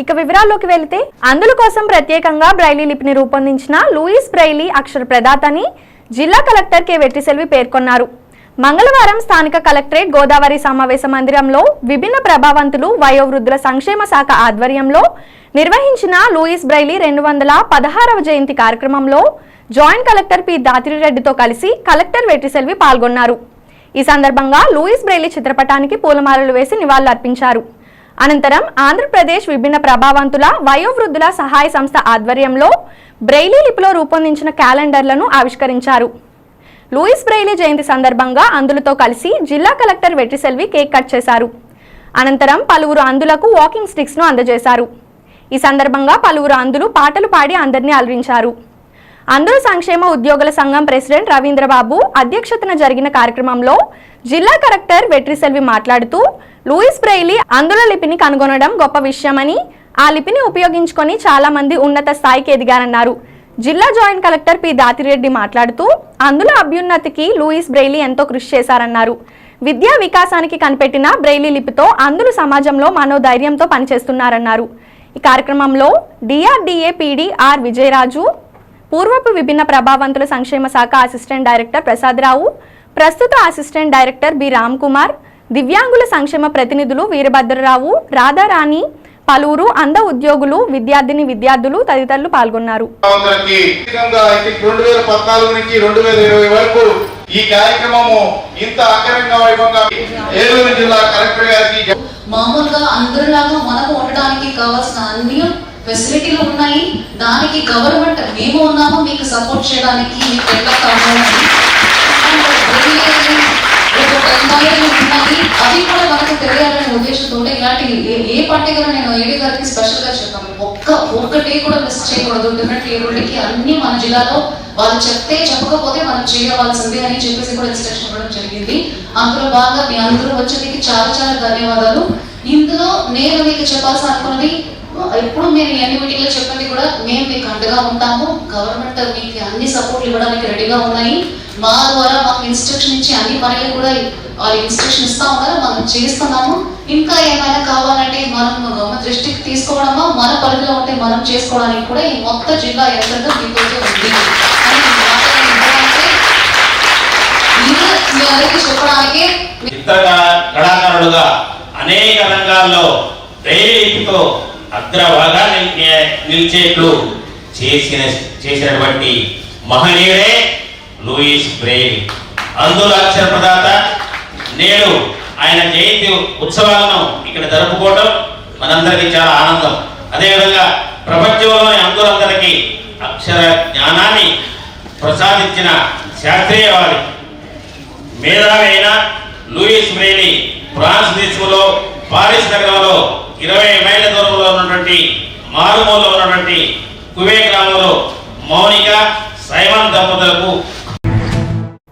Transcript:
ఇక వివరాల్లోకి వెళితే అందుల కోసం ప్రత్యేకంగా బ్రైలీ లిపిని రూపొందించిన లూయిస్ బ్రైలీ అక్షర ప్రదాతని జిల్లా కలెక్టర్ కె వెట్రిసెల్వి పేర్కొన్నారు. మంగళవారం స్థానిక కలెక్టరేట్ గోదావరి సమావేశ మందిరంలో విభిన్న ప్రభావంతులు వయోవృద్ధుల సంక్షేమ శాఖ ఆధ్వర్యంలో నిర్వహించిన లూయిస్ బ్రైలీ 216వ జయంతి కార్యక్రమంలో జాయింట్ కలెక్టర్ పి దాతిరెడ్డితో కలిసి కలెక్టర్ వెట్రిసెల్వి పాల్గొన్నారు. ఈ సందర్భంగా లూయిస్ బ్రైలీ చిత్రపటానికి పూలమాలలు వేసి నివాళులర్పించారు. అనంతరం ఆంధ్రప్రదేశ్ విభిన్న ప్రభావంతుల వయోవృద్ధుల సహాయ సంస్థ ఆధ్వర్యంలో బ్రైలీ లిపిలో రూపొందించిన క్యాలెండర్లను ఆవిష్కరించారు. లూయిస్ బ్రైలీ జయంతి సందర్భంగా అందులతో కలిసి జిల్లా కలెక్టర్ వెట్రిసెల్వి కేక్ కట్ చేశారు. అనంతరం పలువురు అందులకు వాకింగ్ స్టిక్స్ ను అందజేశారు. ఈ సందర్భంగా పలువురు అందులు పాటలు పాడి అందరినీ అలరించారు. అందుల సంక్షేమ ఉద్యోగుల సంఘం ప్రెసిడెంట్ రవీంద్రబాబు అధ్యక్షతన జరిగిన కార్యక్రమంలో జిల్లా కలెక్టర్ వెట్రిసెల్వి మాట్లాడుతూ లూయిస్ బ్రైలీ అందుల లిపిని కనుగొనడం గొప్ప విషయమని, ఆ లిపిని ఉపయోగించుకొని చాలా మంది ఉన్నత స్థాయికి ఎదిగారన్నారు. జిల్లా జాయింట్ కలెక్టర్ పి దాతిరెడ్డి మాట్లాడుతూ అందుల అభ్యున్నతికి లూయిస్ బ్రైలీ ఎంతో కృషి చేశారన్నారు. విద్యా వికాసానికి కనిపెట్టిన బ్రైలీ లిపితో అందులు సమాజంలో మనోధైర్యంతో పనిచేస్తున్నారన్నారు. ఈ కార్యక్రమంలో డిఆర్డీఏ పీడీ ఆర్ విజయరాజు, పూర్వపు విభిన్న ప్రభావంతుల సంక్షేమ శాఖ అసిస్టెంట్ డైరెక్టర్ ప్రసాదరావు, ప్రస్తుత assistant director B Ram Kumar, దివ్యాంగుల సంక్షేమ ప్రతినిధులు వీరభద్రరావు, రాధారాణి, పలువురు అంధ ఉద్యోగులు, విద్యార్థులు తదితరులు పాల్గొన్నారు. ఈ కార్యక్రమము ఇంత ఆకరంగా వైభవంగా ఏలూరు జిల్లా కలెక్టర్ గారికి మామూలుగా అందరిలాగా మనకు ఉండడానికి కావాల్సిన అన్ని ఫెసిలిటీలు ఉన్నాయి. దానికి గవర్నమెంట్ మేము ఉన్నాము మీకు సపోర్ట్ చేయడానికి, మీకు ఎలా కావాలి ఉన్నాయి అది కూడా మనకు తెలియాలనే ఉద్దేశంతో ఇలాంటి ఏ పండుగను నేను ఏడీ గారికి స్పెషల్ గా చెప్పాను. ఒక్కటే కూడా మిస్ చేయకూడదు. డిఫరెంట్ ఏరులకి అన్ని మన జిల్లాలో వాళ్ళు చెప్పకపోతే మనం చేయవలసిందే అని చెప్పేసి కూడా ఇన్స్ట్రక్షన్ ఇవ్వడం జరిగింది. అందులో బాగా మీ అందరూ వచ్చేందుకు చాలా చాలా ధన్యవాదాలు. ఇందులో నేను మీకు చెప్పాల్సి అనుకున్నది, ఎప్పుడు మీరు ఎన్ని మీటింగ్లో చెప్పింది కూడా మేము మీకు అండగా ఉంటాము. గవర్నమెంట్ మీకు అన్ని సపోర్ట్లు ఇవ్వడానికి రెడీగా ఉన్నాయి. మా ద్వారా మాకు ఇన్స్ట్రక్షన్ ఇచ్చి అన్ని పనులు కూడా వాళ్ళు ఇన్స్ట్రక్షన్ ఇస్తా ఉన్నారు, మనం చేస్తున్నాము. ఇంకా ఏమైనా కావాలంటే మనం గవర్నమెంట్ దృష్టికి తీసుకోవడమా, మన పరిధిలో ఉంటే మనం చేసుకోవడానికి కూడా ఈ మొత్తం జిల్లా యంత్రంగా మీతో ఉంది మీ అందరికీ చెప్పడానికి. కళాకారులుగా అనేక రంగాల్లో ప్రేరేపితో అగ్రభాగా నిలిచేట్లు చేసినటువంటి మహనీయుడే లూయిస్ బ్రైలీ. అందుల అక్షర ప్రదాత. నేడు ఆయన జయంతి ఉత్సవాలను ఇక్కడ జరుపుకోవడం మనందరికీ చాలా ఆనందం. అదేవిధంగా ప్రపంచంలోని అందులందరికీ అక్షర జ్ఞానాన్ని ప్రసాదించిన శాస్త్రీయవాది, మేధావి అయిన లూయిస్ బ్రైలీ ఫ్రాన్స్ దేశంలో పారిస్ నగరంలో 20 మైళ్ళ దూరంలో ఉన్నటువంటి మారుమూలలో ఉన్నటువంటి కువే గ్రామంలో మౌనిక, సైమన్ దంపతులకు